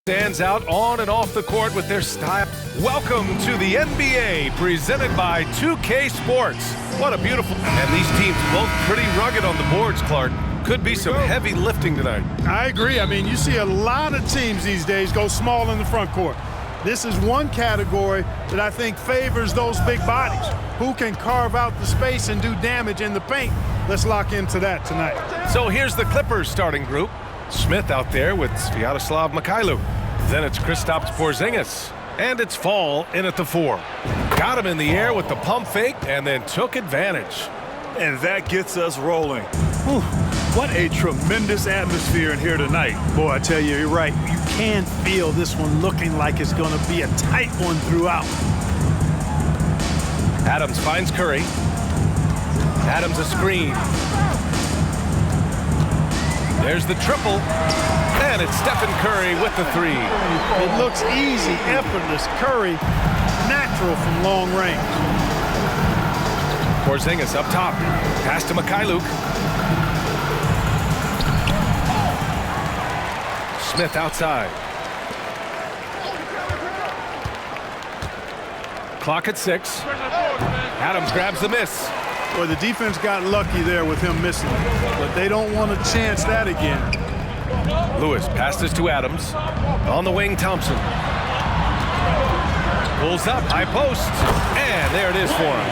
Stands out on and off the court with their style. Welcome to the NBA, presented by 2K Sports. What a beautiful... And these teams both pretty rugged on the boards, Clark. Could be some heavy lifting tonight. I agree. I mean, you see a lot of teams these days go small in the front court. This is one category that I think favors those big bodies who can carve out the space and do damage in the paint. Let's lock into that tonight. So here's the Clippers starting group. Smith out there with Sviatoslav Mikhailuk. Then it's Kristaps Porzingis. And it's Fall in at the 4. Got him in the air with the pump fake and then took advantage. And that gets us rolling. Whew, what a tremendous atmosphere in here tonight. Boy, I tell you, you're right. You can feel this one looking like it's going to be a tight one throughout. Adams finds Curry. Adams a screen. There's the triple, and it's Stephen Curry with the 3. It looks easy, effortless. Curry, natural from long range. Porzingis up top, pass to Mikhailuk. Smith outside. Clock at 6. Adams grabs the miss. Well, the defense got lucky there with him missing, but they don't want to chance that again. Lewis passes to Adams. On the wing, Thompson. Pulls up, high post, and there it is for him.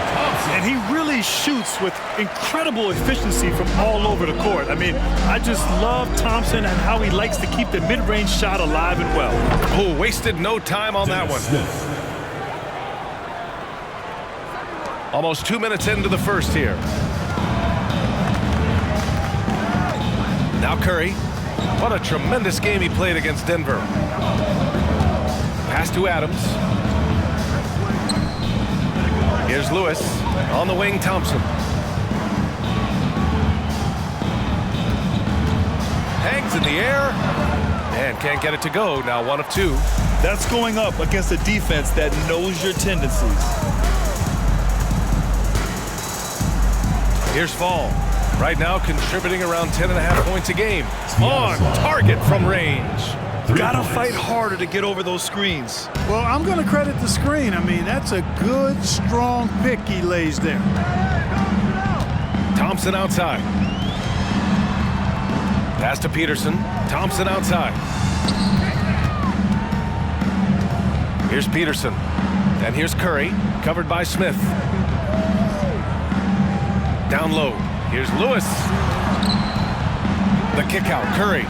And he really shoots with incredible efficiency from all over the court. I mean, I just love Thompson and how he likes to keep the mid-range shot alive and well. Oh, wasted no time on that one. Almost 2 minutes into the first here. Now Curry. What a tremendous game he played against Denver. Pass to Adams. Here's Lewis. On the wing, Thompson. Hangs in the air. And can't get it to go. Now 1 of 2. That's going up against a defense that knows your tendencies. Here's Fall. Right now contributing around 10.5 points a game. On target from range. Gotta fight harder to get over those screens. Well, I'm going to credit the screen. I mean, that's a good, strong pick he lays there. Thompson outside. Pass to Peterson. Thompson outside. Here's Peterson. And here's Curry, covered by Smith. Down low. Here's Lewis. The kick out. Curry.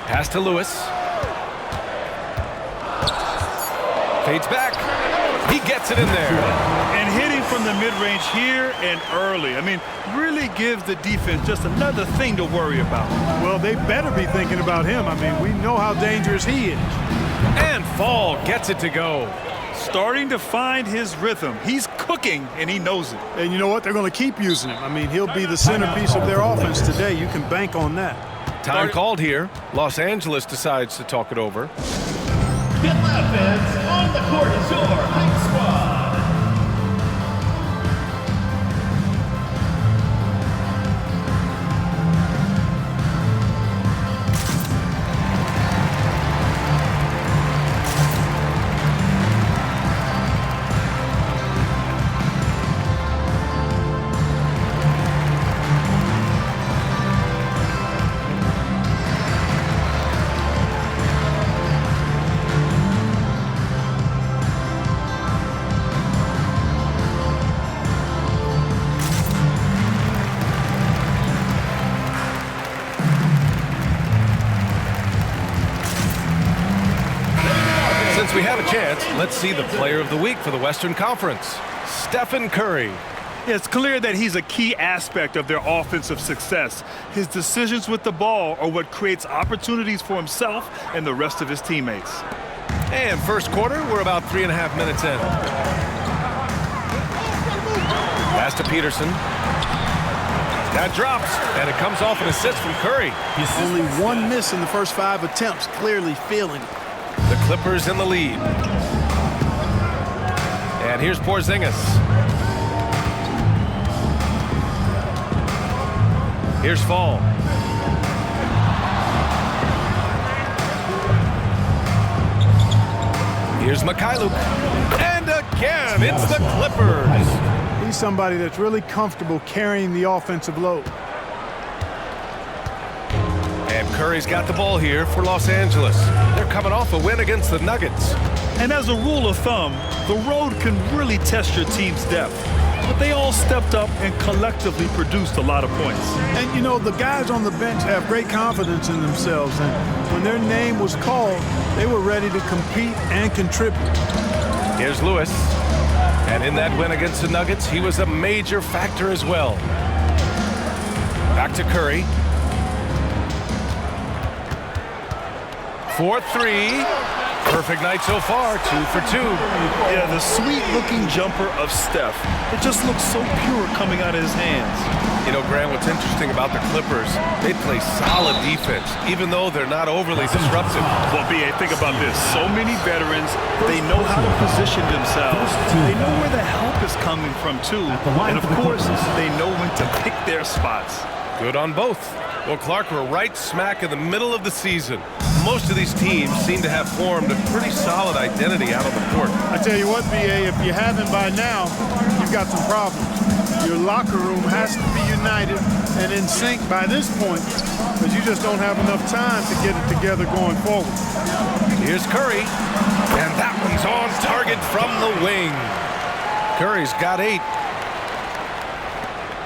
Pass to Lewis. Fades back. He gets it in there. And hitting from the mid-range here and early. I mean, really gives the defense just another thing to worry about. Well, they better be thinking about him. I mean, we know how dangerous he is. And Fall gets it to go. Starting to find his rhythm. He's cooking, and he knows it. And you know what? They're going to keep using him. I mean, he'll be the centerpiece of their offense today. You can bank on that. Time called here. Los Angeles decides to talk it over. Get loud, fans. On the court is your Hype Squad. Since we have a chance, let's see the player of the week for the Western Conference, Stephen Curry. It's clear that he's a key aspect of their offensive success. His decisions with the ball are what creates opportunities for himself and the rest of his teammates. And first quarter, we're about 3.5 minutes in. Pass to Peterson. That drops, and it comes off an assist from Curry. Only 1 miss in the first 5 attempts, clearly feeling it. The Clippers in the lead. And here's Porzingis. Here's Fall. Here's Mikhailuk. And again, it's the Clippers. He's somebody that's really comfortable carrying the offensive load. And Curry's got the ball here for Los Angeles. They're coming off a win against the Nuggets. And as a rule of thumb, the road can really test your team's depth. But they all stepped up and collectively produced a lot of points. And, you know, the guys on the bench have great confidence in themselves. And when their name was called, they were ready to compete and contribute. Here's Lewis. And in that win against the Nuggets, he was a major factor as well. Back to Curry. 4-3. Perfect night so far, 2 for 2. Yeah, the sweet-looking jumper of Steph. It just looks so pure coming out of his hands. You know, Grant, what's interesting about the Clippers, they play solid defense, even though they're not overly disruptive. Well, B.A., think about this. So many veterans, they know how to position themselves. They know where the help is coming from, too. And, of course, they know when to pick their spots. Good on both. Well, Clark, we're right smack in the middle of the season. Most of these teams seem to have formed a pretty solid identity out on the court. I tell you what, B.A., if you haven't by now, you've got some problems. Your locker room has to be united and in sync by this point, because you just don't have enough time to get it together going forward. Here's Curry, and that one's on target from the wing. Curry's got 8.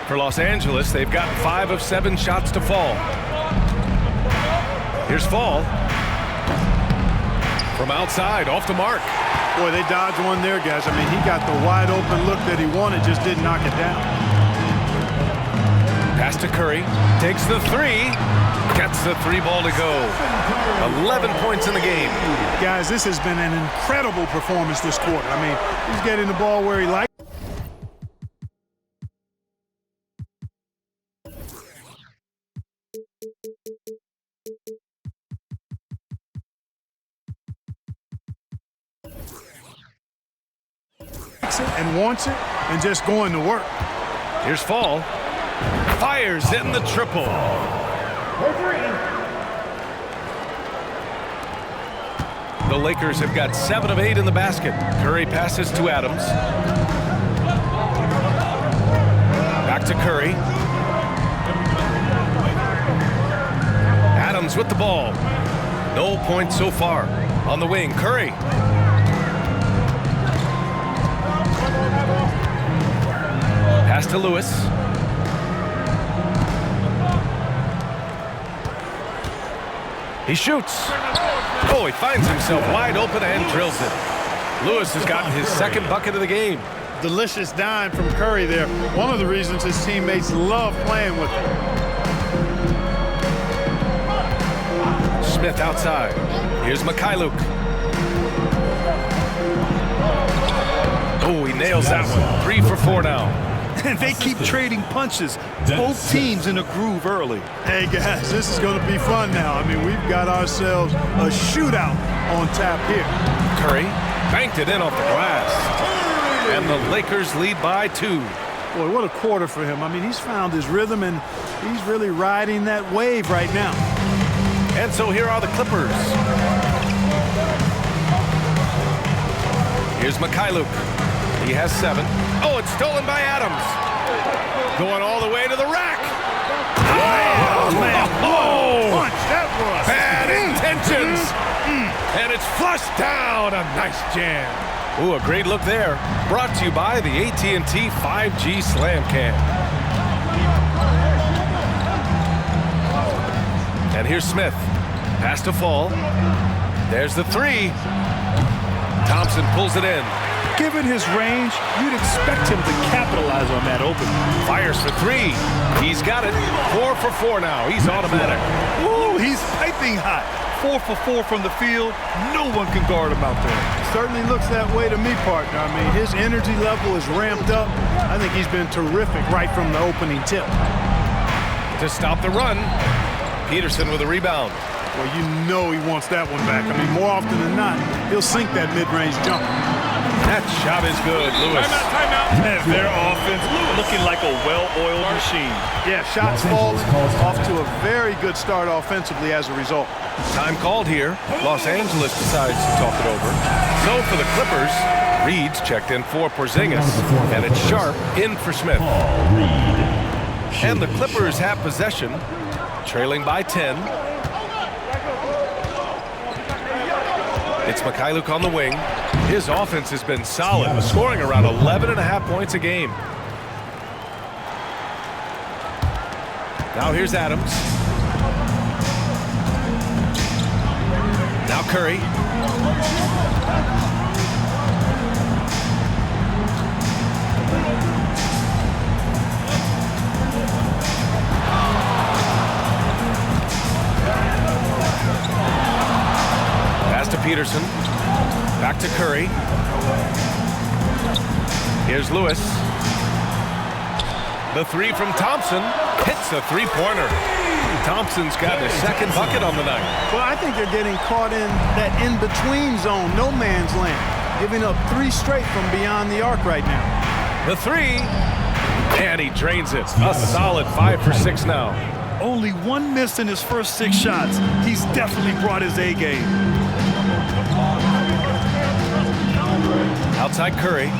For Los Angeles, they've got 5 of 7 shots to fall. Here's Fall. From outside, off the mark. Boy, they dodged one there, guys. I mean, he got the wide open look that he wanted, just didn't knock it down. Pass to Curry. Takes the 3. Gets the 3 ball to go. 11 points in the game. Guys, this has been an incredible performance this quarter. I mean, he's getting the ball where he likes. And wants it and just going to work. Here's Fall. Fires in the triple. The Lakers have got 7 of 8 in the basket. Curry passes to Adams. Back to Curry. Adams with the ball. No points so far. On the wing, Curry. Pass to Lewis. He shoots. Oh, he finds himself wide open and drills it. Lewis has gotten his second bucket of the game. Delicious dime from Curry there. One of the reasons his teammates love playing with him. Smith outside. Here's Mikhailuk. Oh, he nails that one. 3 for 4 now. And they keep trading punches. Both teams in a groove early. Hey, guys, this is going to be fun now. I mean, we've got ourselves a shootout on tap here. Curry banked it in off the glass. And the Lakers lead by 2. Boy, what a quarter for him. I mean, he's found his rhythm, and he's really riding that wave right now. And so here are the Clippers. Here's Mikhailuk. He has 7. Oh, it's stolen by Adams. Going all the way to the rack. Oh, man. Oh, Punch, that was. bad intentions. And it's flushed down. A nice jam. Ooh, a great look there. Brought to you by the AT&T 5G Slam Cam. And here's Smith. Pass to Fall. There's the 3. Thompson pulls it in. Given his range, you'd expect him to capitalize on that opening. Fires for 3. He's got it. 4 for 4 now. He's automatic. Ooh, he's piping hot. 4 for 4 from the field. No one can guard him out there. Certainly looks that way to me, partner. I mean, his energy level is ramped up. I think he's been terrific right from the opening tip. To stop the run, Peterson with a rebound. Well, you know he wants that one back. I mean, more often than not, he'll sink that mid-range jumper. That shot is good, Lewis. Timeout. Their offense offense looking like a well-oiled machine. Yeah, shots falling, off to a very good start offensively as a result. Time called here. Los Angeles decides to talk it over. So for the Clippers, Reed's checked in for Porzingis, and it's Sharp in for Smith. And the Clippers have possession, trailing by 10. It's Mikhailuk on the wing. His offense has been solid, scoring around 11.5 points a game. Now here's Adams. Now Curry. Pass to Peterson. Back to Curry. Here's Lewis. The three from Thompson hits a three-pointer. Thompson's got his second bucket on the night. Well, I think they're getting caught in that in-between zone, no man's land, giving up 3 straight from beyond the arc right now. The three, and he drains it. A solid 5 for 6 now. Only 1 miss in his first 6 shots. He's definitely brought his A game. Outside Curry.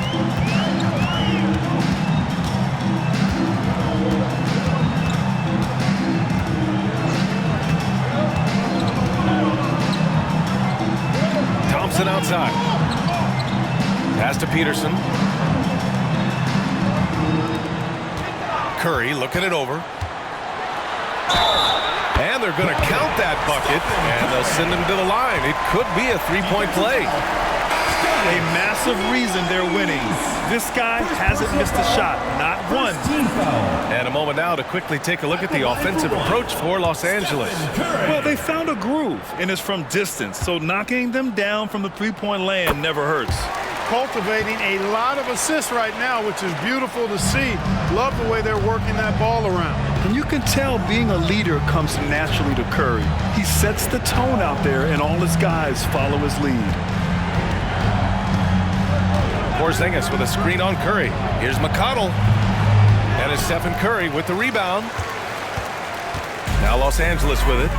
Thompson outside. Pass to Peterson. Curry looking it over. And they're going to count that bucket, and they'll send him to the line. It could be a 3-point play. A massive reason they're winning. This guy hasn't missed a shot, not one. And a moment now to quickly take a look at the offensive approach for Los Angeles. Well, they found a groove, and it's from distance, so knocking them down from the three-point land never hurts. Cultivating a lot of assists right now, which is beautiful to see. Love the way they're working that ball around. And you can tell being a leader comes naturally to Curry. He sets the tone out there, and all his guys follow his lead. Porzingis with a screen on Curry. Here's McConnell. And it's Stephen Curry with the rebound. Now Los Angeles with it.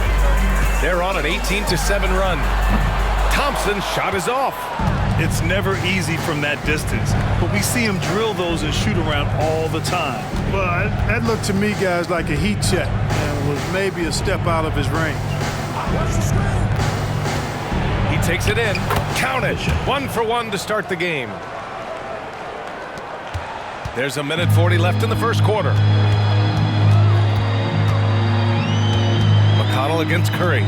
They're on an 18-7 run. Thompson's shot is off. It's never easy from that distance, but we see him drill those and shoot around all the time. Well, that looked to me, guys, like a heat check. And was maybe a step out of his range. He takes it in. Count it. 1 for 1 to start the game. There's a minute 40 left in the first quarter. McConnell against Curry.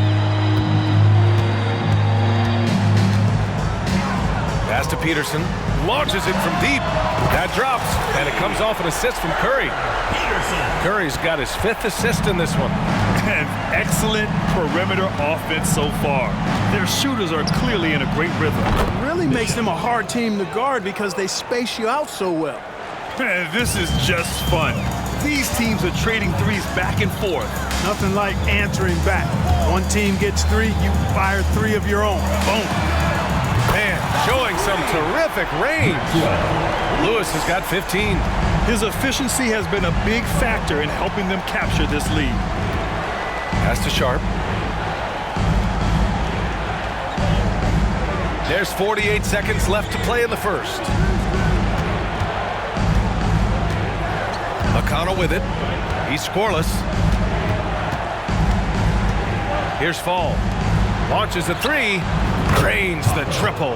Pass to Peterson. Launches it from deep. That drops, and it comes off an assist from Curry. Curry's got his 5th assist in this one. An excellent perimeter offense so far. Their shooters are clearly in a great rhythm. It really makes them a hard team to guard because they space you out so well. Man, this is just fun. These teams are trading threes back and forth. Nothing like answering back. One team gets 3, you fire 3 of your own. Boom. Man, showing some terrific range. Lewis has got 15. His efficiency has been a big factor in helping them capture this lead. Pass to Sharp. There's 48 seconds left to play in the first. McConnell with it. He's scoreless. Here's Fall. Launches a 3. Drains the triple.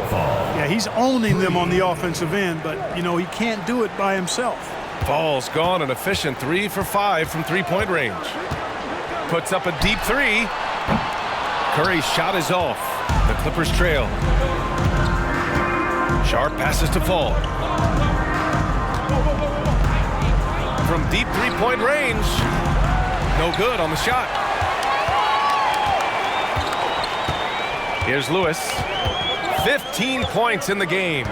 Yeah, he's owning them on the offensive end, but, you know, he can't do it by himself. Fall's gone an efficient 3 for 5 from three-point range. Puts up a deep 3. Curry's shot is off. The Clippers trail. Sharp passes to Fall. From deep three-point range. No good on the shot. Here's Lewis. 15 points in the game.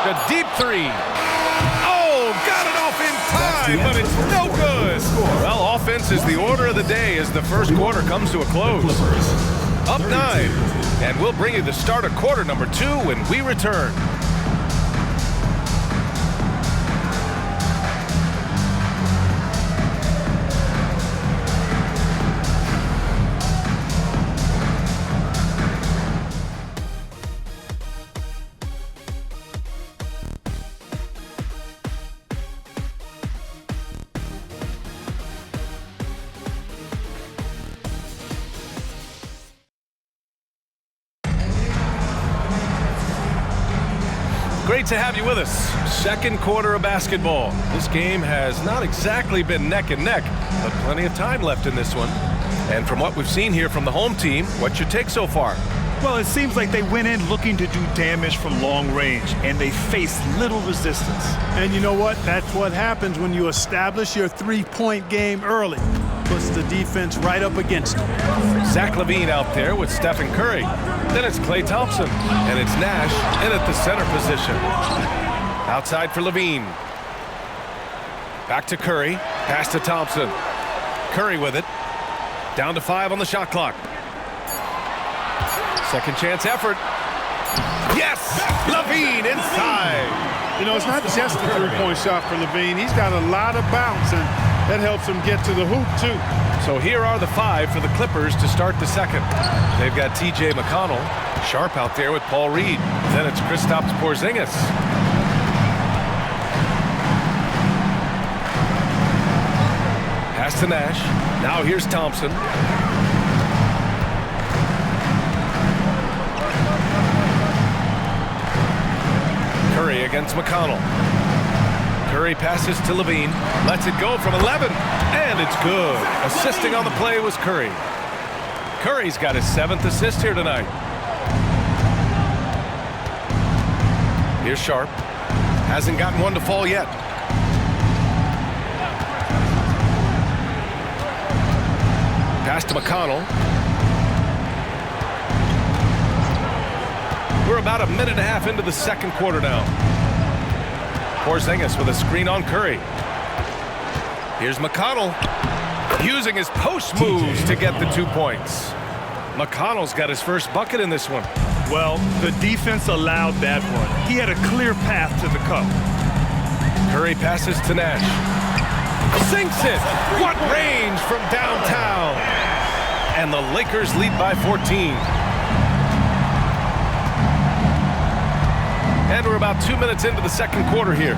The deep 3. Oh, got it off in time, but it's no good. Well, offense is the order of the day as the first quarter comes to a close. Up 9, and we'll bring you the start of quarter number 2 when we return. Great to have you with us. Second quarter of basketball. This game has not exactly been neck and neck, but plenty of time left in this one. And from what we've seen here from the home team, what's your take so far? Well, it seems like they went in looking to do damage from long range, and they faced little resistance. And you know what? That's what happens when you establish your three-point game early. Puts the defense right up against them. Zach LaVine out there with Stephen Curry. Then it's Klay Thompson, and it's Nash in at the center position. Outside for LaVine. Back to Curry. Pass to Thompson. Curry with it. Down to 5 on the shot clock. Second chance effort. Yes! LaVine inside. You know, it's not just a three-point shot for LaVine. He's got a lot of bounce, and that helps him get to the hoop, too. So here are the 5 for the Clippers to start the second. They've got T.J. McConnell. Sharp out there with Paul Reed. Then it's Kristaps Porzingis. Pass to Nash. Now here's Thompson. Curry against McConnell. Curry passes to LaVine. Lets it go from 11. And it's good. Assisting on the play was Curry. Curry's got his 7th assist here tonight. Here's Sharp. Hasn't gotten one to fall yet. Pass to McConnell. We're about a minute and a half into the second quarter now. Porzingis with a screen on Curry. Here's McConnell using his post moves to get the 2 points. McConnell's got his first bucket in this one. Well, the defense allowed that one. He had a clear path to the cup. Curry passes to Nash. Sinks it. What range from downtown. And the Lakers lead by 14. And we're about 2 minutes into the second quarter here.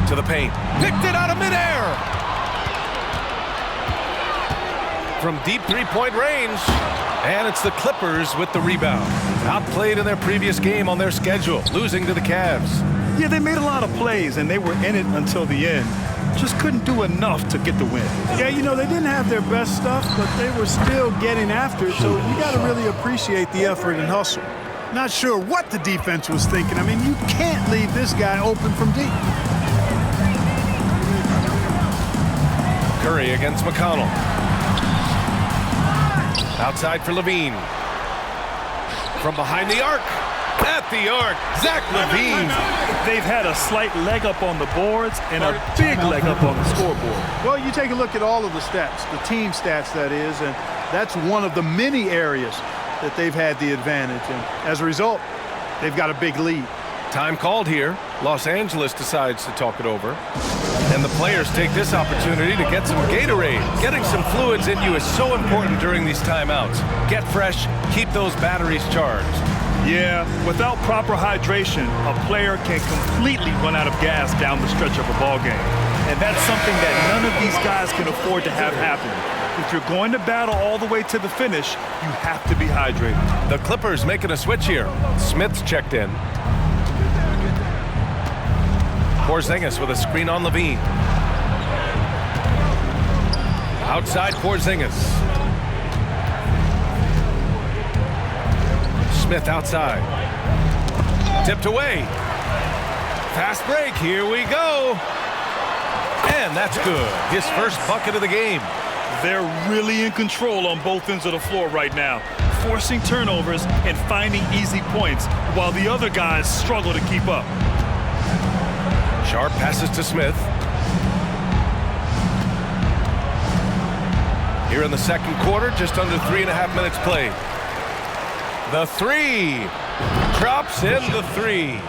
To the paint. Picked it out of midair. From deep three-point range. And it's the Clippers with the rebound. Outplayed in their previous game on their schedule, losing to the Cavs. Yeah, they made a lot of plays, and they were in it until the end. Just couldn't do enough to get the win. Yeah, you know, they didn't have their best stuff, but they were still getting after it, so you got to really appreciate the effort and hustle. Not sure what the defense was thinking. I mean, you can't leave this guy open from deep. Curry against McConnell. Outside for LaVine. From behind the arc. At the arc, Zach LaVine. They've had a slight leg up on the boards and a big leg up on the scoreboard. Well, you take a look at all of the stats, the team stats, that is, and that's one of the many areas that they've had the advantage. And as a result, they've got a big lead. Time called here. Los Angeles decides to talk it over. And the players take this opportunity to get some Gatorade. Getting some fluids in you is so important during these timeouts. Get fresh, keep those batteries charged. Yeah, without proper hydration, a player can completely run out of gas down the stretch of a ball game. And that's something that none of these guys can afford to have happen. If you're going to battle all the way to the finish, you have to be hydrated. The Clippers making a switch here. Smith's checked in. Porzingis with a screen on LaVine. Outside Porzingis. Smith outside. Tipped away. Fast break. Here we go. And that's good. His first bucket of the game. They're really in control on both ends of the floor right now, forcing turnovers and finding easy points while the other guys struggle to keep up. Sharp passes to Smith. Here in the second quarter, just under 3.5 minutes played. The three. Drops in the three.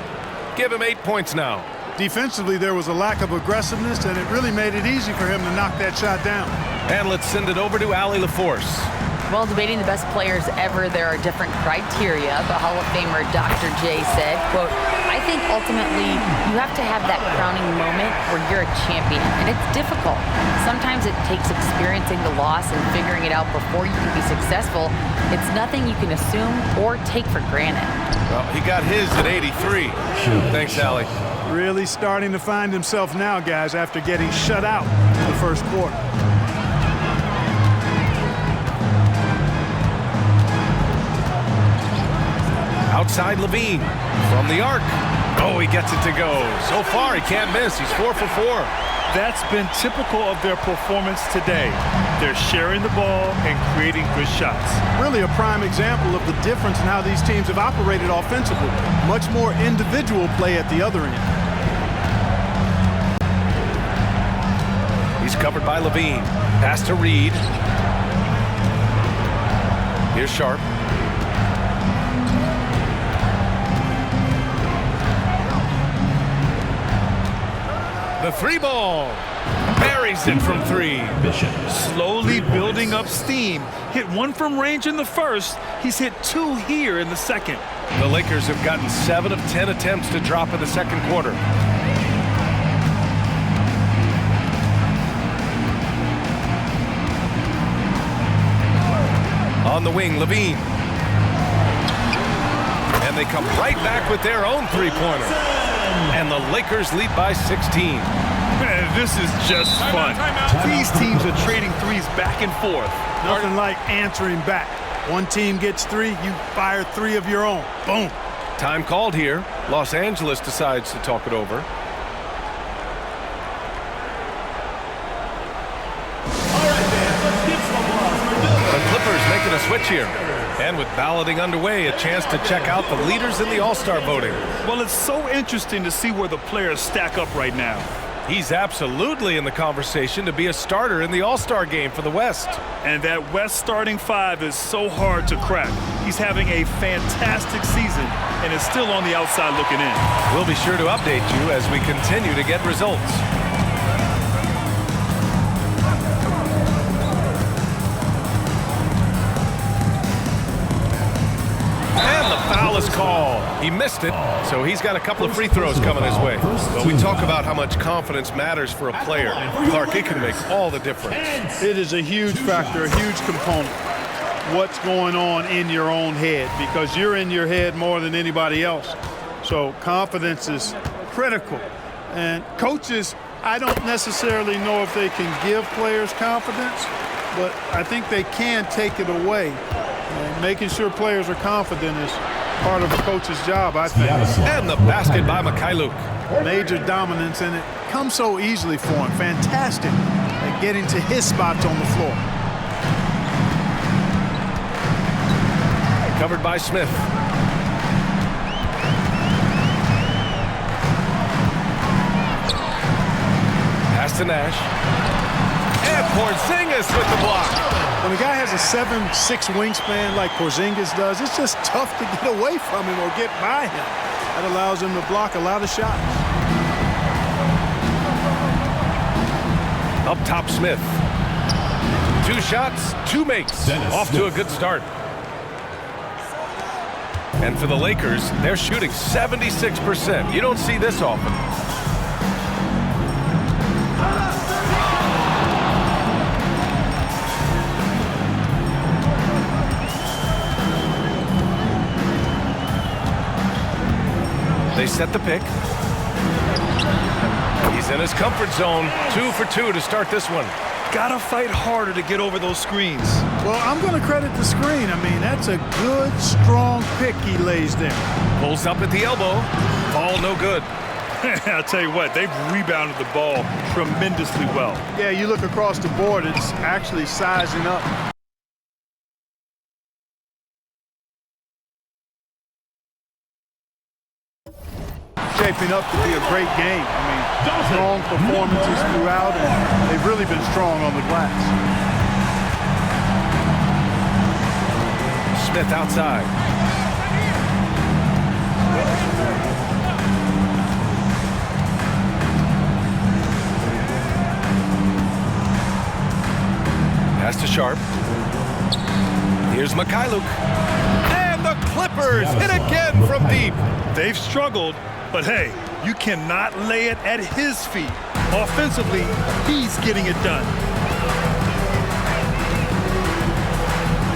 Give him 8 points now. Defensively, there was a lack of aggressiveness, and it really made it easy for him to knock that shot down. And let's send it over to Allie LaForce. Well, debating the best players ever, there are different criteria, but Hall of Famer Dr. J said, quote, I think ultimately you have to have that crowning moment where you're a champion, and it's difficult. Sometimes it takes experiencing the loss and figuring it out before you can be successful. It's nothing you can assume or take for granted. Well, he got his at 83. Thanks, Allie. Really starting to find himself now, guys, after getting shut out in the first quarter. Outside Levine from the arc. Oh, he gets it to go. So far, he can't miss. He's 4 for 4. That's been typical of their performance today. They're sharing the ball and creating good shots. Really a prime example of the difference in how these teams have operated offensively. Much more individual play at the other end. He's covered by Levine. Pass to Reed. Here's Sharp. The three ball. Buries it from 3. Slowly building up steam. Hit 1 from range in the first. He's hit 2 here in the second. The Lakers have gotten 7 of 10 attempts to drop in the second quarter. On the wing, Levine. And they come right back with their own three-pointer. And the Lakers lead by 16. Man, this is just fun. These teams are trading threes back and forth. Nothing like answering back. One team gets 3, you fire 3 of your own. Boom. Time called here. Los Angeles decides to talk it over. All right, fans, let's give some applause for Bill. The Clippers making a switch here. And with balloting underway, a chance to check out the leaders in the All-Star voting. Well, it's so interesting to see where the players stack up right now. He's absolutely in the conversation to be a starter in the All-Star game for the West. And that West starting 5 is so hard to crack. He's having a fantastic season and is still on the outside looking in. We'll be sure to update you as we continue to get results. And the foul is called. He missed it, so he's got a couple of free throws coming his way. But we talk about how much confidence matters for a player. Clark, it can make all the difference. It is a huge factor, a huge component. What's going on in your own head, because you're in your head more than anybody else. So confidence is critical. And coaches, I don't necessarily know if they can give players confidence, but I think they can take it away. And making sure players are confident is part of a coach's job, I think. And the basket by Mikhailuk. Major dominance, and it comes so easily for him. Fantastic at getting to his spots on the floor. Covered by Smith. Pass to Nash. And Porzingis with the block. When a guy has a 7'6" wingspan like Porzingis does, it's just tough to get away from him or get by him. That allows him to block a lot of shots. Up top, Smith. 2 shots, 2 makes. Off to a good start. And for the Lakers, they're shooting 76%. You don't see this often. They set the pick. He's in his comfort zone. 2 for 2 to start this one. Gotta fight harder to get over those screens. Well, I'm going to credit the screen. I mean, that's a good, strong pick he lays there. Pulls up at the elbow. Ball no good. I'll tell you what, they've rebounded the ball tremendously well. Yeah, you look across the board, it's actually sizing up. Shaping up to be a great game. I mean, strong performances throughout, and they've really been strong on the glass. Smith outside. Pass to Sharp. Here's Mikhailuk. And the Clippers hit again from deep. They've struggled, but hey, you cannot lay it at his feet. Offensively, he's getting it done.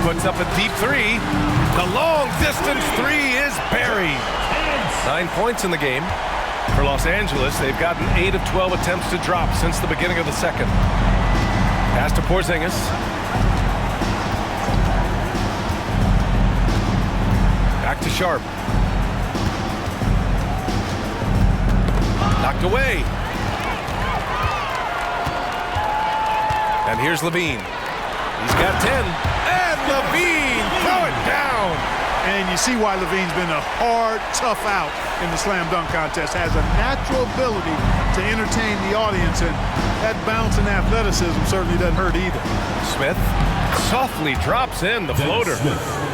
Puts up a deep three. The long-distance three is buried. 9 points in the game. For Los Angeles, they've gotten 8 of 12 attempts to drop since the beginning of the second. Pass to Porzingis. Back to Sharp. Knocked away. And here's Levine. He's got 10. And Levine throw it down. And you see why Levine's been a hard, tough out in the slam dunk contest. Has a natural ability to entertain the audience, and that bounce and athleticism certainly doesn't hurt either. Smith softly drops in the floater.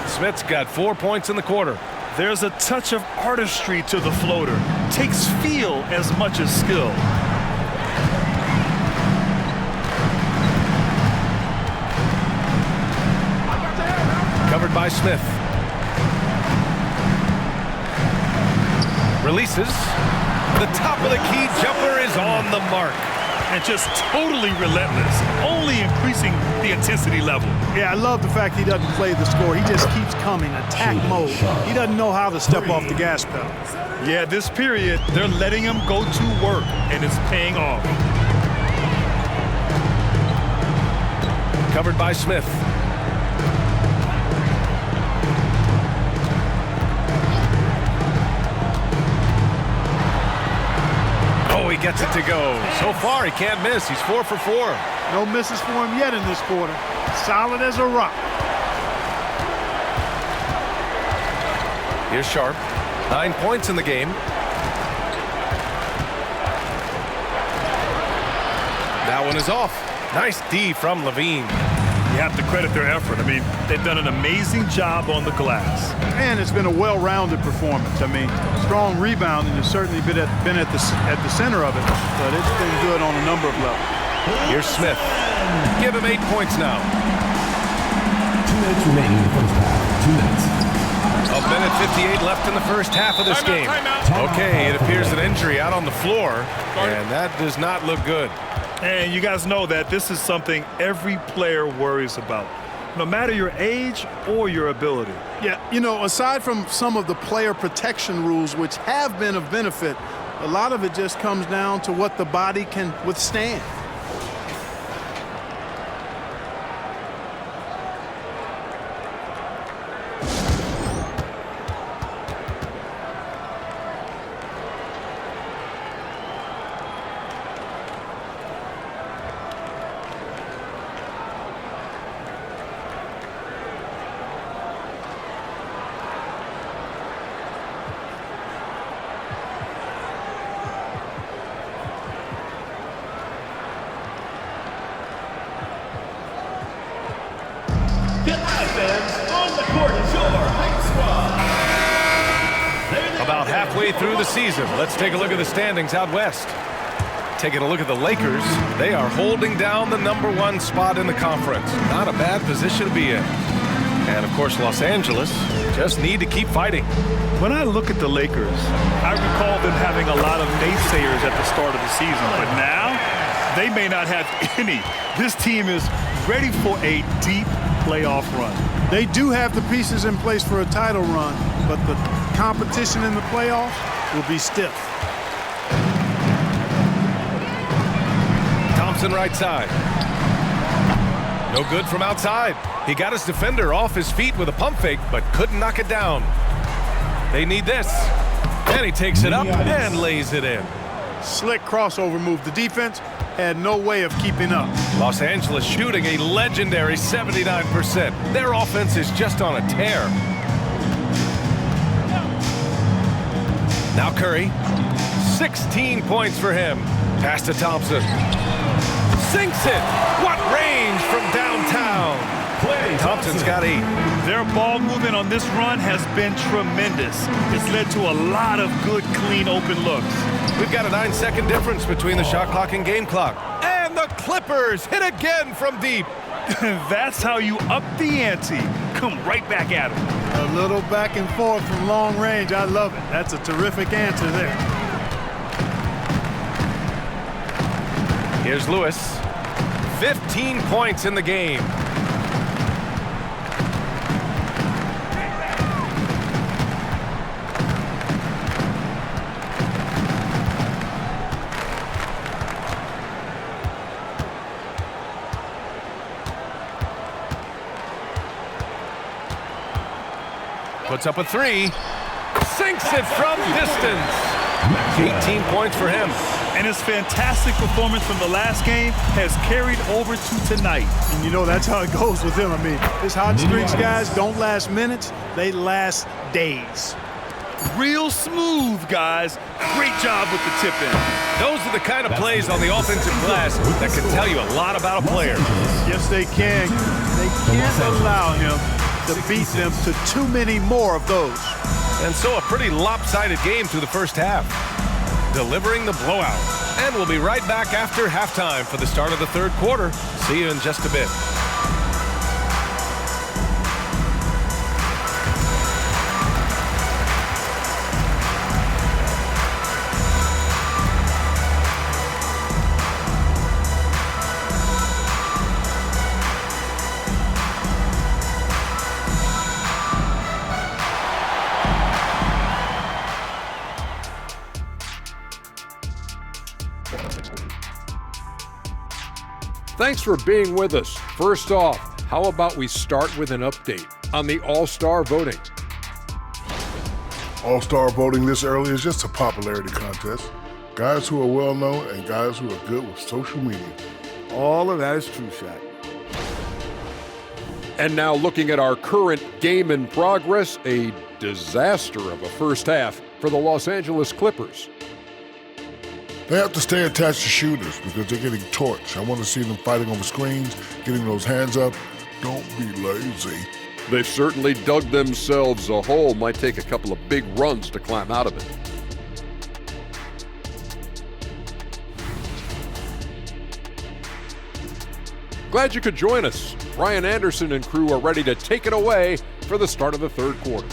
Smith's got 4 points in the quarter. There's a touch of artistry to the floater. Takes feel as much as skill. Covered by Smith. Releases. The top of the key jumper is on the mark. And just totally relentless, only increasing the intensity level. Yeah, I love the fact he doesn't play the score. He just keeps coming, attack mode. He doesn't know how to step off the gas pedal. Yeah, this period, they're letting him go to work, and it's paying off. Covered by Smith. Oh, he gets it to go. So far, he can't miss. He's 4 for 4. No misses for him yet in this quarter. Solid as a rock. Here's Sharp. 9 points in the game. That one is off. Nice D from Levine. You have to credit their effort. I mean, they've done an amazing job on the glass. And it's been a well-rounded performance. I mean, strong rebounding has certainly been at the center of it, but it's been good on a number of levels. Here's Smith. Give him 8 points now. 2 minutes remaining in the first half. 2 minutes. A minute 58 left in the first half of this game. Okay, it appears an injury out on the floor, and that does not look good. And you guys know that this is something every player worries about, no matter your age or your ability. Yeah, you know, aside from some of the player protection rules, which have been of benefit, a lot of it just comes down to what the body can withstand. About halfway through the season, let's take a look at the standings out west. Taking a look at the Lakers, they are holding down the #1 spot in the conference. Not a bad position to be in. And of course, Los Angeles just need to keep fighting. When I look at the Lakers, I recall them having a lot of naysayers at the start of the season, but now they may not have any. This team is ready for a deep playoff run. They do have the pieces in place for a title run, but the competition in the playoffs will be stiff. Thompson right side. No good from outside. He got his defender off his feet with a pump fake, but couldn't knock it down. They need this. And he takes it up and lays it in. Slick crossover move. The defense had no way of keeping up. Los Angeles shooting a legendary 79%. Their offense is just on a tear. Now Curry. 16 points for him. Pass to Thompson. Sinks it. What range from downtown. Thompson's got 8. Their ball movement on this run has been tremendous. It's led to a lot of good, clean, open looks. We've got a 9-second difference between the shot clock and game clock. And the Clippers hit again from deep. That's how you up the ante. come right back at him. A little back and forth from long range. I love it. That's a terrific answer there. Here's Lewis. 15 points in the game. Puts up a three. Sinks it from distance. 18 points for him. And his fantastic performance from the last game has carried over to tonight. And you know that's how it goes with him. I mean, his hot streaks, guys, don't last minutes. They last days. Real smooth, guys. Great job with the tip-in. Those are the kind of plays on the offensive glass that can tell you a lot about a player. Yes, they can. They can't allow him to beat them to too many more of those. And so a pretty lopsided game through the first half. Delivering the blowout. And we'll be right back after halftime for the start of the third quarter. See you in just a bit. Thanks for being with us. First off, how about we start with an update on the All-Star voting? All-Star voting this early is just a popularity contest. Guys who are well-known and guys who are good with social media. All of that is true, Shaq. And now looking at our current game in progress, a disaster of a first half for the Los Angeles Clippers. They have to stay attached to shooters because they're getting torched. I want to see them fighting over screens, getting those hands up. Don't be lazy. They've certainly dug themselves a hole. Might take a couple of big runs to climb out of it. Glad you could join us. Brian Anderson and crew are ready to take it away for the start of the third quarter.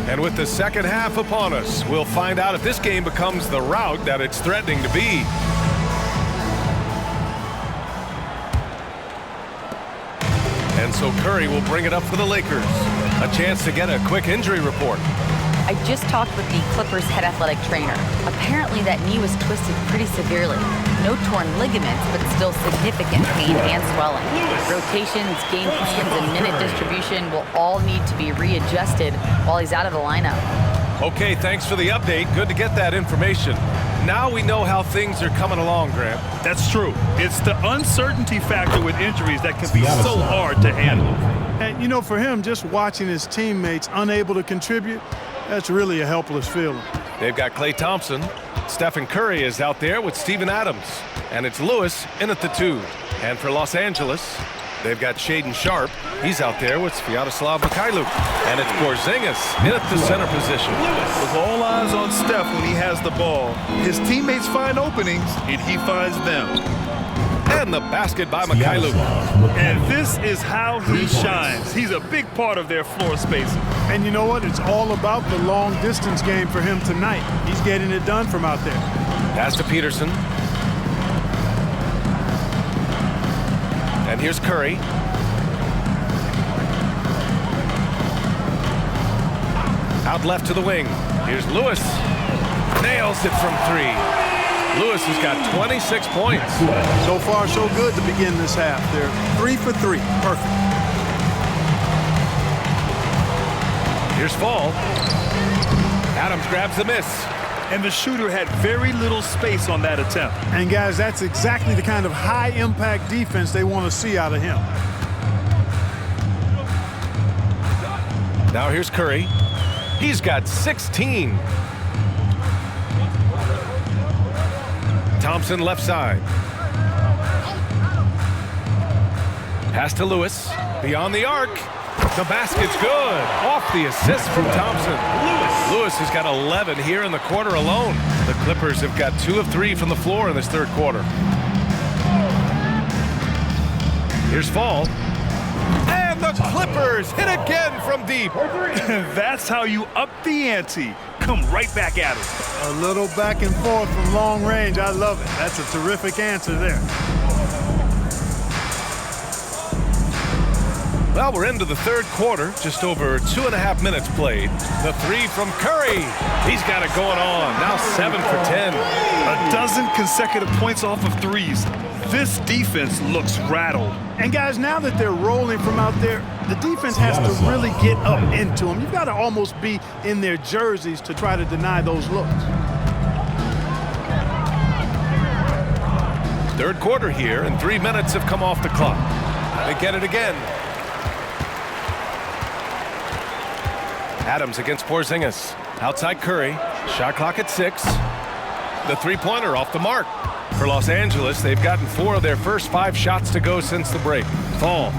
And with the second half upon us, we'll find out if this game becomes the rout that it's threatening to be. And so Curry will bring it up for the Lakers. A chance to get a quick injury report. I just talked with the Clippers head athletic trainer. Apparently that knee was twisted pretty severely. No torn ligaments, but still significant pain and swelling. Rotations, game plans, and minute distribution will all need to be readjusted while he's out of the lineup. Okay, thanks for the update. Good to get that information. Now we know how things are coming along, Grant. That's true. It's the uncertainty factor with injuries that can be so hard to handle. And, you know, for him, just watching his teammates unable to contribute, that's really a helpless feeling. They've got Klay Thompson. Stephen Curry is out there with Steven Adams. And it's Lewis in at the 2. And for Los Angeles, they've got Shaedon Sharpe. He's out there with Sviatoslav Mikhailuk. And it's Porzingis in at the center position. With all eyes on Steph when he has the ball, his teammates find openings, and he finds them. And the basket by Mikhailuk. And this is how he shines. He's a big part of their floor spacing. And you know what? It's all about the long distance game for him tonight. He's getting it done from out there. Pass to Peterson. And here's Curry. Out left to the wing. Here's Lewis. Nails it from 3. Lewis has got 26 points. So far, so good to begin this half. They're 3 for 3. Perfect. Here's Fall. Adams grabs the miss. And the shooter had very little space on that attempt. And, guys, that's exactly the kind of high-impact defense they want to see out of him. Now here's Curry. He's got 16. Thompson left side. Pass to Lewis. Beyond the arc. The basket's good. Off the assist from Thompson. Lewis has got 11 here in the quarter alone. The Clippers have got 2 of 3 from the floor in this third quarter. Here's Fall. And the Clippers hit again from deep. That's how you up the ante. Come right back at it. A little back and forth from long range. I love it. That's a terrific answer there. Well, we're into the third quarter. Just over 2.5 minutes played. The three from Curry. He's got it going on. Now 7 for 10. A dozen consecutive points off of threes. This defense looks rattled. And guys, now that they're rolling from out there, the defense has to really get up into them. You've got to almost be in their jerseys to try to deny those looks. Third quarter here, and 3 minutes have come off the clock. They get it again. Adams against Porzingis. Outside Curry. Shot clock at 6. The three-pointer off the mark. For Los Angeles, they've gotten 4 of their first 5 shots to go since the break. Fall.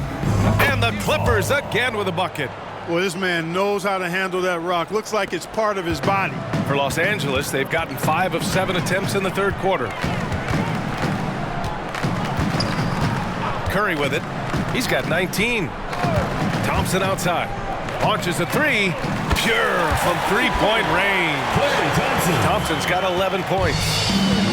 And the Clippers again with a bucket. Well, this man knows how to handle that rock. Looks like it's part of his body. For Los Angeles, they've gotten 5 of 7 attempts in the third quarter. Curry with it. He's got 19. Thompson outside. Launches a 3. Pure from three-point range. Thompson's got 11 points.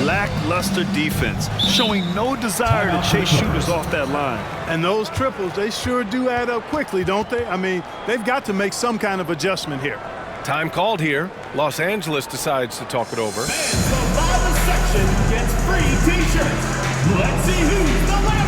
Lackluster defense, showing no desire to chase shooters off that line. And those triples, they sure do add up quickly, don't they? I mean, they've got to make some kind of adjustment here. Time called here. Los Angeles decides to talk it over. Fans, the loudest section gets free T-shirts. Let's see who's the loudest.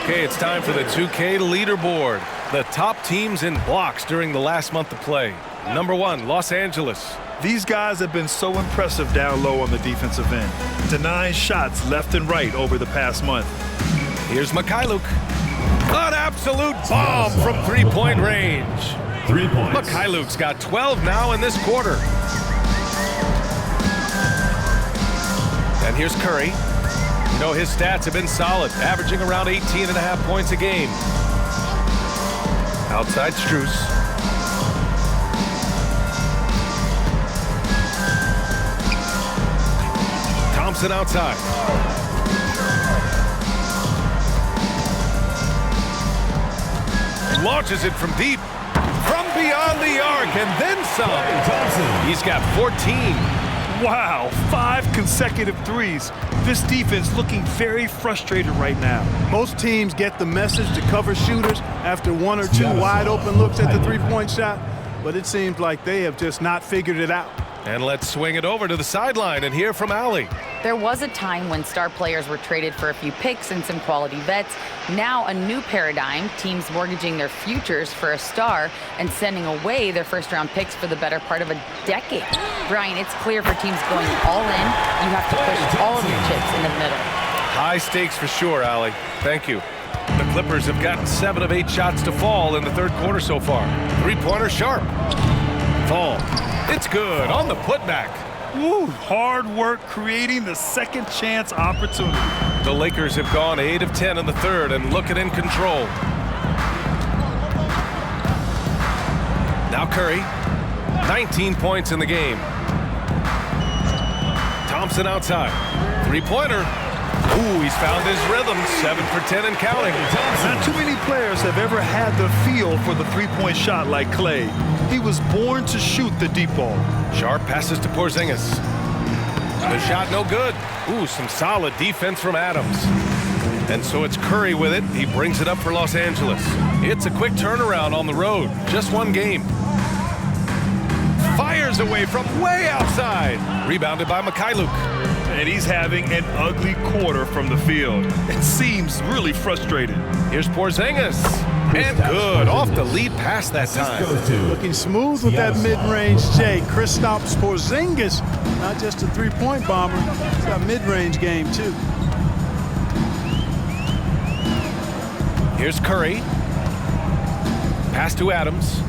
Okay, it's time for the 2K leaderboard. The top teams in blocks during the last month of play. Number 1, Los Angeles. These guys have been so impressive down low on the defensive end, denying shots left and right over the past month. Here's Mikhailuk. An absolute bomb from three-point range. 3 points. Mikhailuk's got 12 now in this quarter. And here's Curry. You know, his stats have been solid, averaging around 18.5 points a game. Outside Strus. Thompson outside. Launches it from deep. From beyond the arc and then some. He's got 14. Wow, 5 consecutive threes. This defense looking very frustrated right now. Most teams get the message to cover shooters after 1 or 2 wide open looks at the three-point shot, but it seems like they have just not figured it out. And let's swing it over to the sideline and hear from Allie. There was a time when star players were traded for a few picks and some quality vets. Now a new paradigm, teams mortgaging their futures for a star and sending away their first-round picks for the better part of a decade. Brian, it's clear for teams going all in, you have to push all of your chips into the middle. High stakes for sure, Allie. Thank you. The Clippers have gotten 7 of 8 shots to fall in the third quarter so far. Three-pointer sharp. Fall. It's good on the putback. Woo, hard work creating the second chance opportunity. The Lakers have gone 8 of 10 in the third and looking in control. Now Curry, 19 points in the game. Thompson outside. Three-pointer. Ooh, he's found his rhythm. 7 for 10 and counting. Not too many players have ever had the feel for the three-point shot like Clay. He was born to shoot the deep ball. Sharp passes to Porzingis. The shot no good. Ooh, some solid defense from Adams. And so it's Curry with it. He brings it up for Los Angeles. It's a quick turnaround on the road. Just one game. Fires away from way outside. Rebounded by Mikhailuk. And he's having an ugly quarter from the field. It seems really frustrated. Here's Porzingis. And good. Off the lead pass that time. Looking smooth with that mid-range J. Kristaps Porzingis, not just a three-point bomber. He's got mid-range game, too. Here's Curry. Pass to Adams.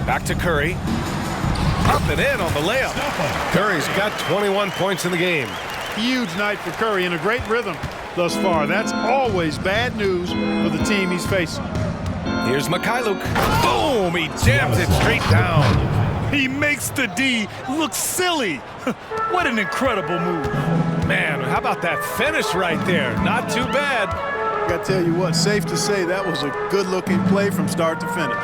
Back to Curry. Up and in on the layup. Curry's got 21 points in the game. Huge night for Curry in a great rhythm thus far. That's always bad news for the team he's facing. Here's Mykhailiuk. Boom! He jams it straight down. He makes the D look silly. What an incredible move. Man, how about that finish right there? Not too bad. I got to tell you what, safe to say that was a good-looking play from start to finish.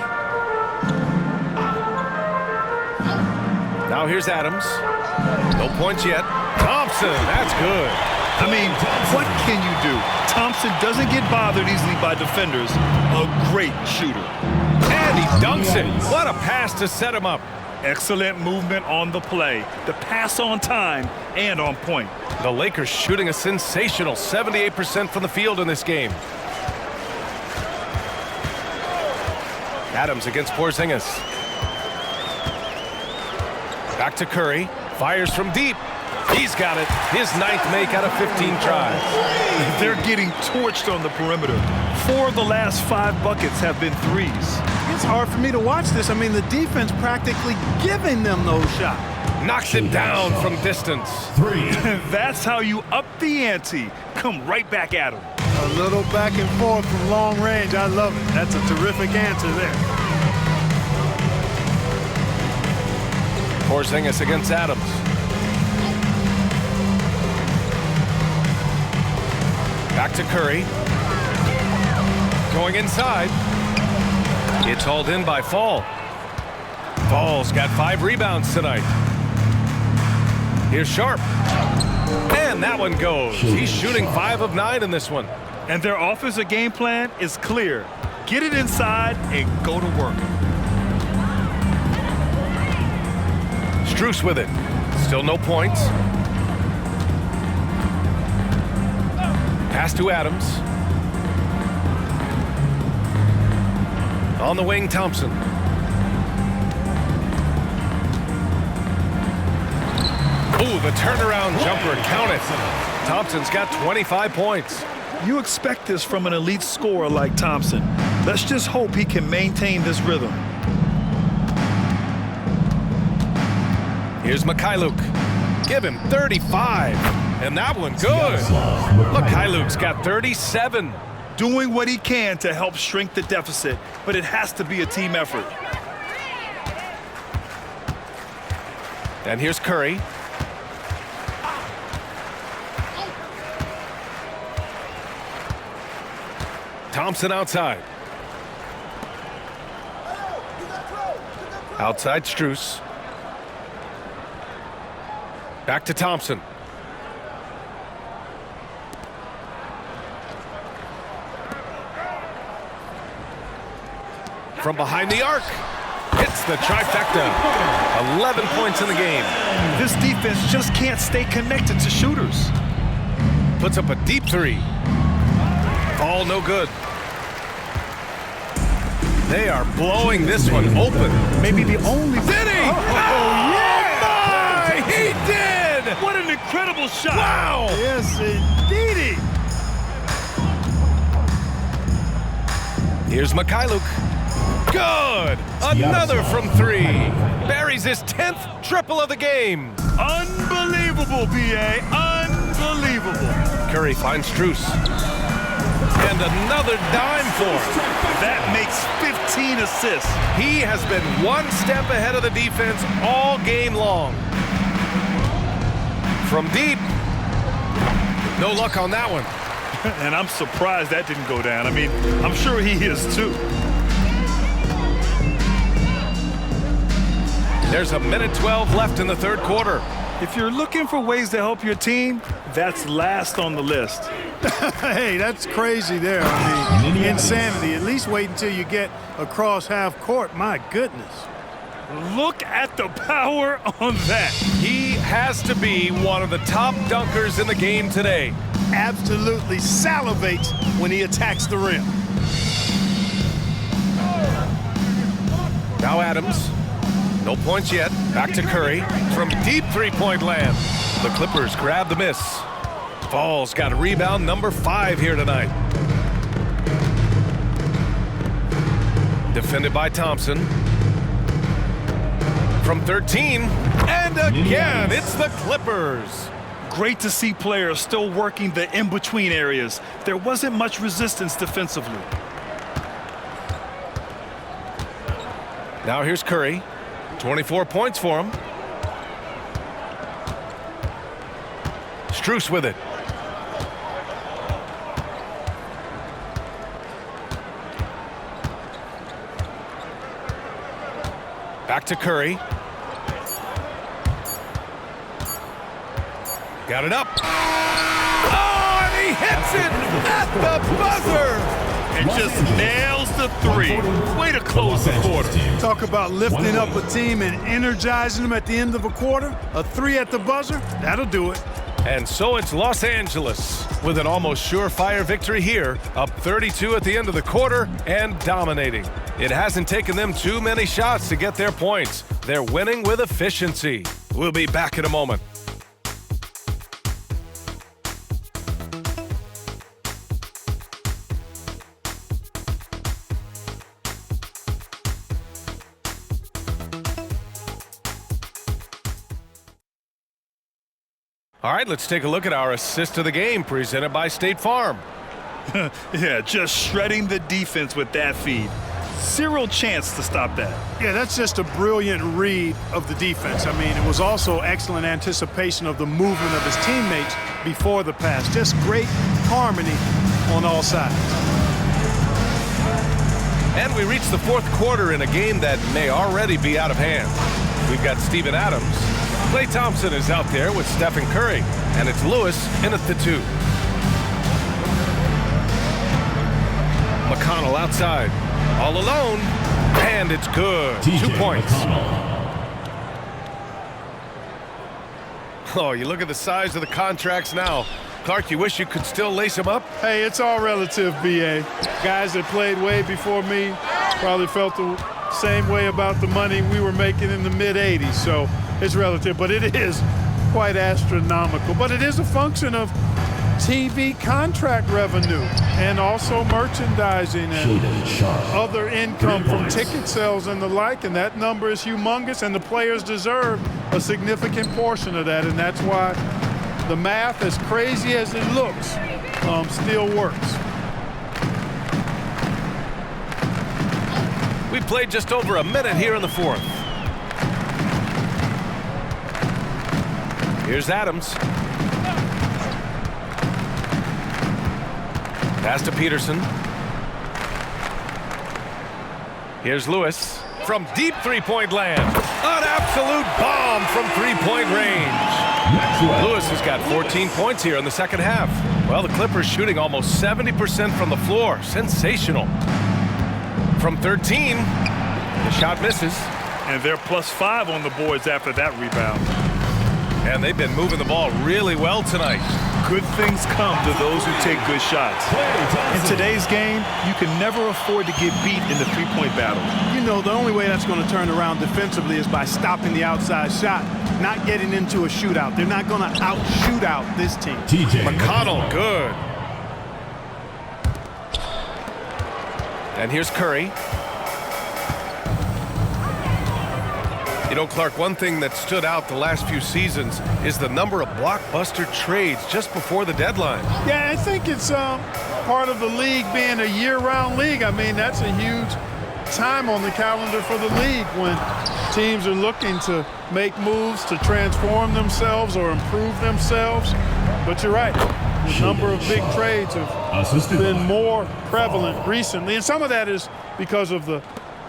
Now here's Adams. No points yet. Thompson, that's good. I mean, what can you do? Thompson doesn't get bothered easily by defenders. A great shooter. And he dunks it. What a pass to set him up. Excellent movement on the play. The pass on time and on point. The Lakers shooting a sensational 78% from the field in this game. Adams against Porzingis. Back to Curry. Fires from deep. He's got it. His 9th make out of 15 tries. They're getting torched on the perimeter. 4 of the last 5 buckets have been threes. It's hard for me to watch this. I mean, the defense practically giving them those shots. Knocks it down from distance. 3. That's how you up the ante. Come right back at him. A little back and forth from long range. I love it. That's a terrific answer there. Porzingis against Adams. Back to Curry. Going inside. It's hauled in by Fall. Fall's got 5 rebounds tonight. Here's Sharp. And that one goes. He's shooting 5 of 9 in this one. And their offensive game plan is clear. Get it inside and go to work. Strus with it. Still no points. Pass to Adams. On the wing, Thompson. Ooh, the turnaround jumper. Count it. Thompson's got 25 points. You expect this from an elite scorer like Thompson. Let's just hope he can maintain this rhythm. Here's Mykhailiuk. Give him 35. And that one good. Mykhailiuk's got 37. Doing what he can to help shrink the deficit, but it has to be a team effort. And here's Curry. Thompson outside. Outside Strus. Back to Thompson. From behind the arc. Hits the trifecta. 11 points in the game. This defense just can't stay connected to shooters. Puts up a deep 3. All no good. They are blowing this one open. Maybe the only... Did he? Oh, yeah! My! He did! What an incredible shot! Wow! Yes, indeedy. Here's Mykhailiuk. Good! Another from 3. Buries his 10th triple of the game. Unbelievable, B.A. Unbelievable. Curry finds Strus. And another dime for him. That makes 15 assists. He has been one step ahead of the defense all game long. From deep. No luck on that one. And I'm surprised that didn't go down. I mean, I'm sure he is too. There's a minute 12 left in the third quarter. If you're looking for ways to help your team, that's last on the list. Hey, that's crazy there. I mean, insanity. At least wait until you get across half court. My goodness. Look at the power on that. He has to be one of the top dunkers in the game today. Absolutely salivates when he attacks the rim. Now Adams. No points yet. Back to Curry from deep three-point land. The Clippers grab the miss. Fall's got a rebound number 5 here tonight. Defended by Thompson. From 13, and again, it's the Clippers. Great to see players still working the in-between areas. There wasn't much resistance defensively. Now here's Curry. 24 points for him. Strus with it. Back to Curry. Got it up. Oh, and he hits it at the buzzer. And just nails the three. Way to close the quarter. Talk about lifting up a team and energizing them at the end of a quarter. A three at the buzzer, that'll do it. And so it's Los Angeles with an almost surefire victory here, up 32 at the end of the quarter and dominating. It hasn't taken them too many shots to get their points. They're winning with efficiency. We'll be back in a moment. All right, let's take a look at our assist of the game presented by State Farm. Yeah, just shredding the defense with that feed. Zero chance to stop that. Yeah, that's just a brilliant read of the defense. I mean, it was also excellent anticipation of the movement of his teammates before the pass. Just great harmony on all sides. And we reach the fourth quarter in a game that may already be out of hand. We've got Steven Adams. Klay Thompson is out there with Stephen Curry, and it's Lewis in at the 2. McConnell outside, all alone, and it's good. 2 points. Oh, you look at the size of the contracts now. Clark, you wish you could still lace them up? Hey, it's all relative, B.A. Guys that played way before me probably felt the same way about the money we were making in the mid-'80s, so it's relative, but it is quite astronomical. But it is a function of TV contract revenue and also merchandising and other income from ticket sales and the like, and that number is humongous, and the players deserve a significant portion of that, and that's why the math, as crazy as it looks, still works. We played just over a minute here in the fourth. Here's Adams. Pass to Peterson. Here's Lewis from deep three-point land. An absolute bomb from three-point range. Lewis has got 14 points here in the second half. Well, the Clippers shooting almost 70% from the floor. Sensational. From 13, the shot misses. And they're +5 on the boards after that rebound. And they've been moving the ball really well tonight. Good things come to those who take good shots. In today's game, you can never afford to get beat in the three-point battle. You know, the only way that's going to turn around defensively is by stopping the outside shot, not getting into a shootout. They're not going to out-shoot out this team. McConnell, good. And here's Curry. You know, Clark, one thing that stood out the last few seasons is the number of blockbuster trades just before the deadline. Yeah, I think it's part of the league being a year-round league. I mean, that's a huge time on the calendar for the league when teams are looking to make moves to transform themselves or improve themselves. But you're right. The number of big trades have been more prevalent recently. And some of that is because of the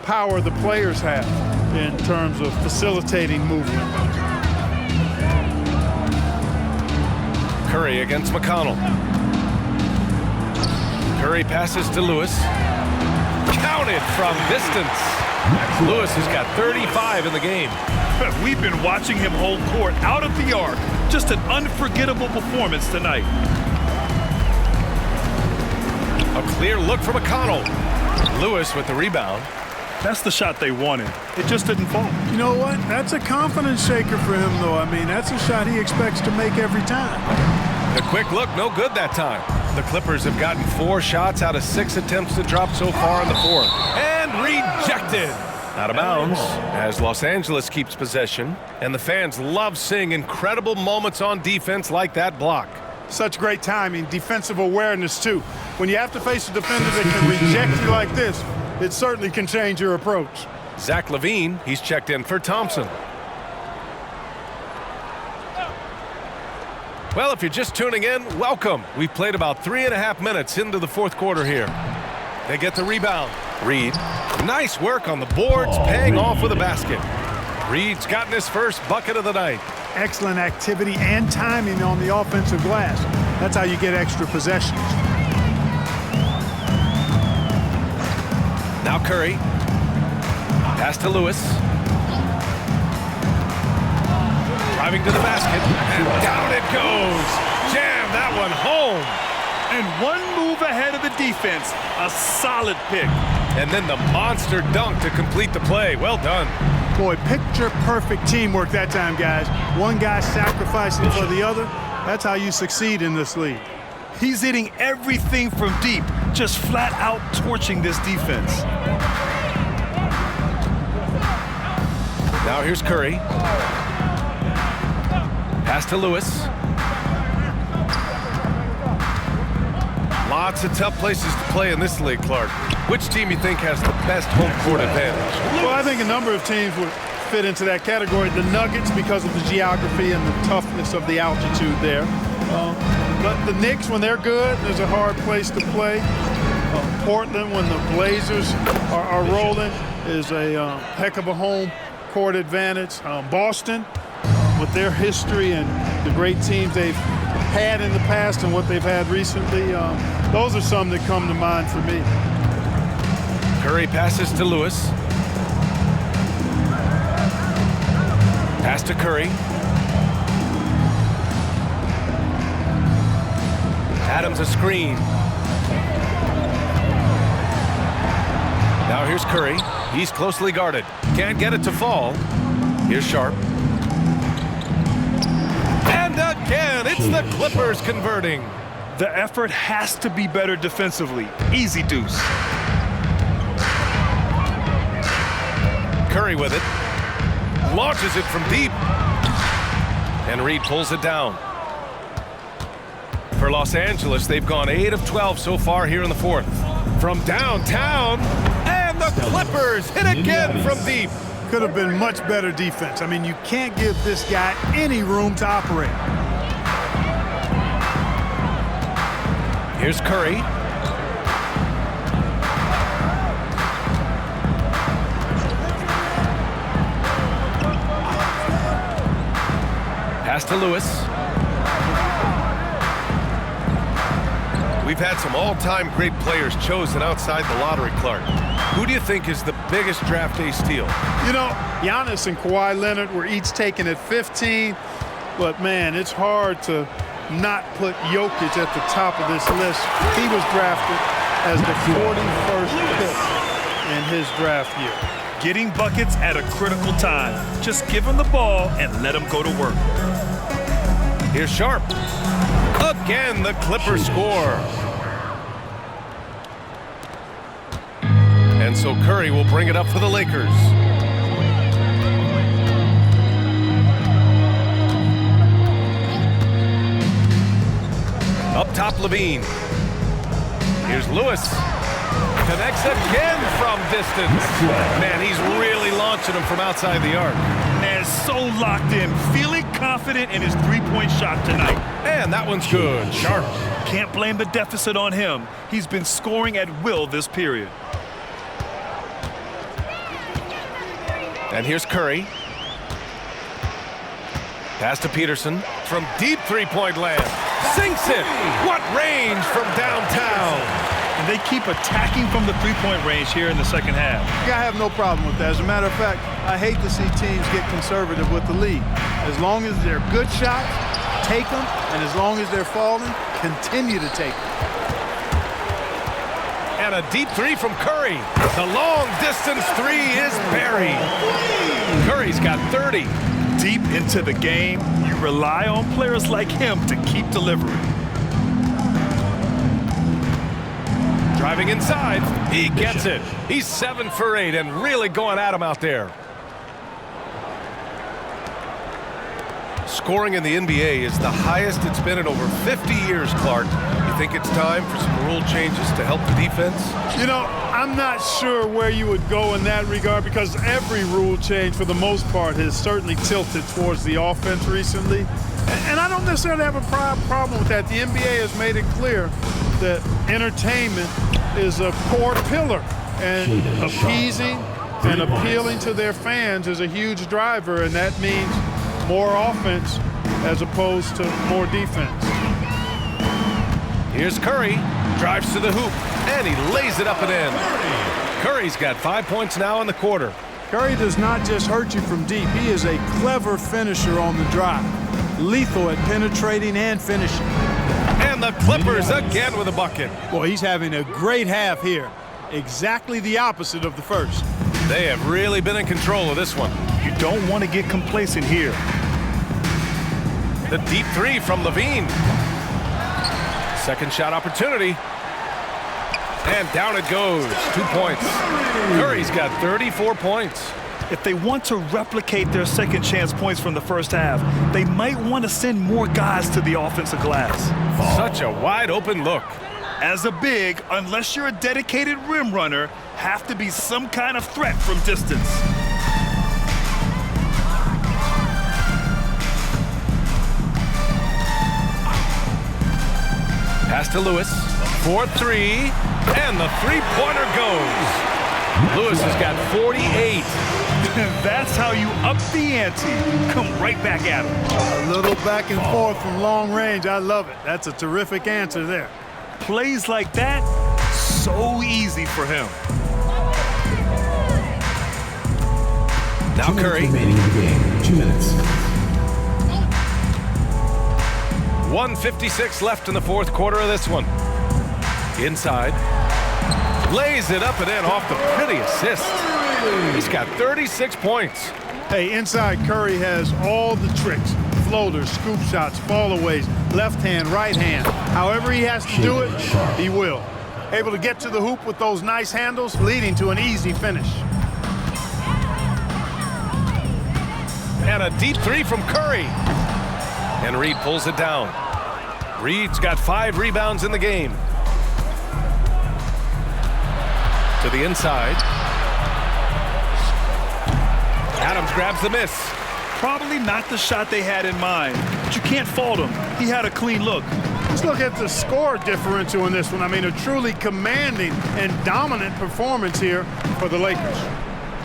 power the players have in terms of facilitating movement. Curry against McConnell. Curry passes to Lewis. Counted from distance. Lewis has got 35 in the game. We've been watching him hold court out of the arc. Just an unforgettable performance tonight. A clear look for McConnell. Lewis with the rebound. That's the shot they wanted. It just didn't fall. You know what? That's a confidence shaker for him, though. I mean, that's a shot he expects to make every time. The quick look, no good that time. The Clippers have gotten 4 shots out of 6 attempts to drop so far in the fourth. And rejected. Out of bounds as Los Angeles keeps possession, and the fans love seeing incredible moments on defense like that block. Such great timing, defensive awareness too. When you have to face a defender that can reject you like this, it certainly can change your approach. Zach LaVine, he's checked in for Thompson. Well, if you're just tuning in, welcome. We've played about 3.5 minutes into the fourth quarter here. They get the rebound. Reed, nice work on the boards, paying off with a basket. Reed's gotten his first bucket of the night. Excellent activity and timing on the offensive glass. That's how you get extra possessions. Now Curry. Pass to Lewis. Driving to the basket, and down it goes. Jam that one home. And one move ahead of the defense. A solid pick. And then the monster dunk to complete the play. Well done. Boy, picture-perfect teamwork that time, guys. One guy sacrificing for the other. That's how you succeed in this league. He's hitting everything from deep, just flat out torching this defense. Now here's Curry. Pass to Lewis. Lots of tough places to play in this league, Clark. Which team you think has the best home court advantage? Well, I think a number of teams would fit into that category. The Nuggets, because of the geography and the toughness of the altitude there. But the Knicks, when they're good, there's a hard place to play. Portland, when the Blazers are rolling, is a heck of a home court advantage. Boston, with their history and the great teams they've had in the past and what they've had recently, those are some that come to mind for me. Curry passes to Lewis. Pass to Curry. Adams a screen. Now here's Curry. He's closely guarded. Can't get it to fall. Here's Sharp. And again, it's the Clippers converting. The effort has to be better defensively. Easy deuce. Curry with it. Launches it from deep. And Reed pulls it down. For Los Angeles, they've gone 8 of 12 so far here in the fourth. From downtown, and the Clippers hit again from deep. Could have been much better defense. I mean, you can't give this guy any room to operate. Here's Curry. Pass to Lewis. We've had some all-time great players chosen outside the lottery, Clark. Who do you think is the biggest draft day steal? You know, Giannis and Kawhi Leonard were each taken at 15, but man, it's hard to not put Jokic at the top of this list. He was drafted as the 41st pick in his draft year. Getting buckets at a critical time. Just give him the ball and let him go to work. Here's Sharp. Again, the Clippers score. And so Curry will bring it up for the Lakers. Up top, LaVine. Here's Lewis. Connects again from distance. Man, he's really launching him from outside the arc. Man, so locked in, feeling confident in his three-point shot tonight. And that one's good. Sharp. Can't blame the deficit on him. He's been scoring at will this period. And here's Curry. Pass to Peterson from deep three-point land. Sinks it. What range from downtown. And they keep attacking from the three-point range here in the second half. I have no problem with that. As a matter of fact, I hate to see teams get conservative with the lead. As long as they're good shots, take them. And as long as they're falling, continue to take them. And a deep three from Curry. The long-distance three is buried. Curry's got 30. Deep into the game, you rely on players like him to keep delivering. Driving inside. He gets it. He's 7 for 8 and really going at him out there. Scoring in the NBA is the highest it's been in over 50 years, Clark. You think it's time for some rule changes to help the defense? You know, I'm not sure where you would go in that regard because every rule change, for the most part, has certainly tilted towards the offense recently. And I don't necessarily have a problem with that. The NBA has made it clear that entertainment is a core pillar, and appeasing and appealing to their fans is a huge driver, and that means more offense as opposed to more defense. Here's Curry, drives to the hoop, and he lays it up and in. Curry's got 5 points now in the quarter. Curry does not just hurt you from deep. He is a clever finisher on the drive. Lethal at penetrating and finishing. And the Clippers again with a bucket. Boy, he's having a great half here. Exactly the opposite of the first. They have really been in control of this one. You don't want to get complacent here. The deep three from Levine. Second shot opportunity. And down it goes. 2 points. Curry's got 34 points. If they want to replicate their second chance points from the first half, they might want to send more guys to the offensive glass. Such a wide open look. As a big, unless you're a dedicated rim runner, have to be some kind of threat from distance. Pass to Lewis. 4-3. And the three-pointer goes. Lewis has got 48. That's how you up the ante. Come right back at him. A little back and forth from long range. I love it. That's a terrific answer there. Plays like that, so easy for him. Now Curry. Remaining in the game. 2 minutes. 1:56 left in the fourth quarter of this one. Inside. Lays it up and in off the pretty assist. He's got 36 points. Hey, inside Curry has all the tricks. Floaters, scoop shots, fallaways, left hand, right hand. However he has to do it, he will. Able to get to the hoop with those nice handles, leading to an easy finish. And a deep three from Curry. And Reed pulls it down. Reed's got 5 rebounds in the game. To the inside. Adams grabs the miss. Probably not the shot they had in mind, but you can't fault him. He had a clean look. Let's look at the score differential in this one. I mean, a truly commanding and dominant performance here for the Lakers.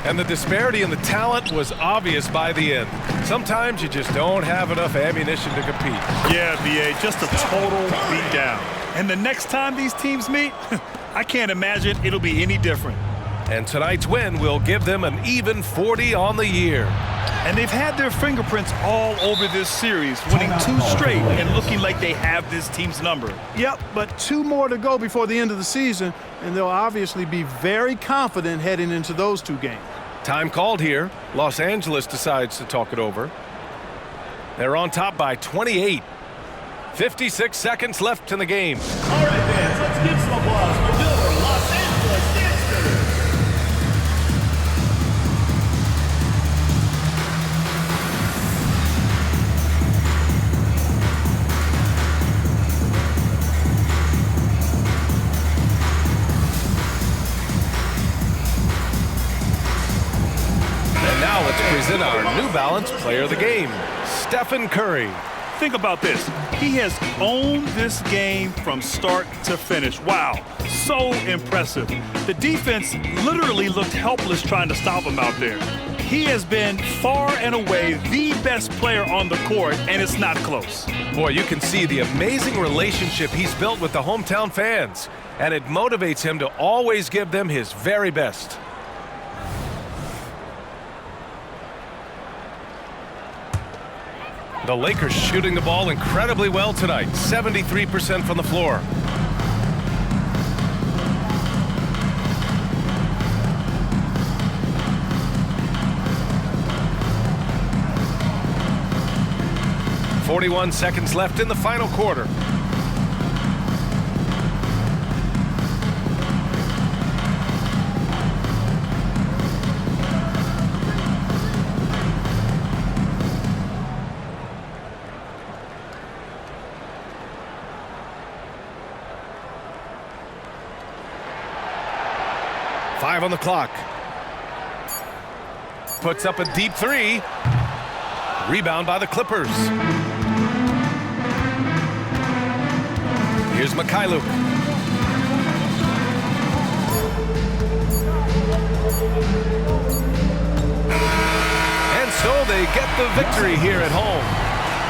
And the disparity in the talent was obvious by the end. Sometimes you just don't have enough ammunition to compete. Yeah, B.A., just a total beatdown. And the next time these teams meet, I can't imagine it'll be any different. And tonight's win will give them an even 40 on the year. And they've had their fingerprints all over this series, winning 2 straight and looking like they have this team's number. Yep, but 2 more to go before the end of the season, and they'll obviously be very confident heading into those 2 games. Time called here. Los Angeles decides to talk it over. They're on top by 28. 56 seconds left in the game. All right, fans, let's give some applause for your Los Angeles Dancers. And now let's present our New Balance Player of the Game, Stephen Curry. Think about this. He has owned this game from start to finish. Wow, so impressive. The defense literally looked helpless trying to stop him out there. He has been far and away the best player on the court, and it's not close. Boy, you can see the amazing relationship he's built with the hometown fans, and it motivates him to always give them his very best. The Lakers shooting the ball incredibly well tonight, 73% from the floor. .41 seconds left in the final quarter. 5 on the clock. Puts up a deep 3. Rebound by the Clippers. Here's Mikhailuk. And so they get the victory here at home,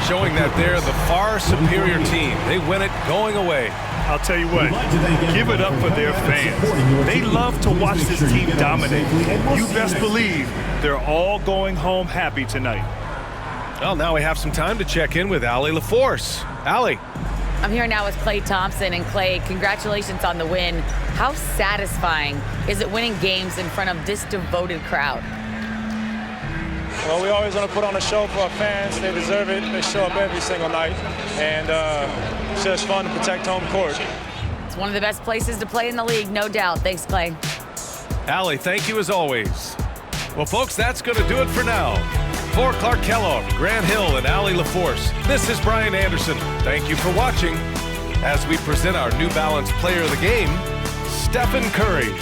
showing that they're the far superior team. They win it going away. I'll tell you what, give it up for their fans. They love to watch this team dominate. You best believe they're all going home happy tonight. Well, now we have some time to check in with Allie LaForce. Allie. I'm here now with Klay Thompson. And Klay, congratulations on the win. How satisfying is it winning games in front of this devoted crowd? Well, we always want to put on a show for our fans. They deserve it. They show up every single night. And it's just fun to protect home court. It's one of the best places to play in the league, no doubt. Thanks, Klay. Allie, thank you as always. Well, folks, that's going to do it for now. For Clark Kellogg, Grant Hill, and Allie LaForce, this is Brian Anderson. Thank you for watching as we present our New Balance Player of the Game, Stephen Curry.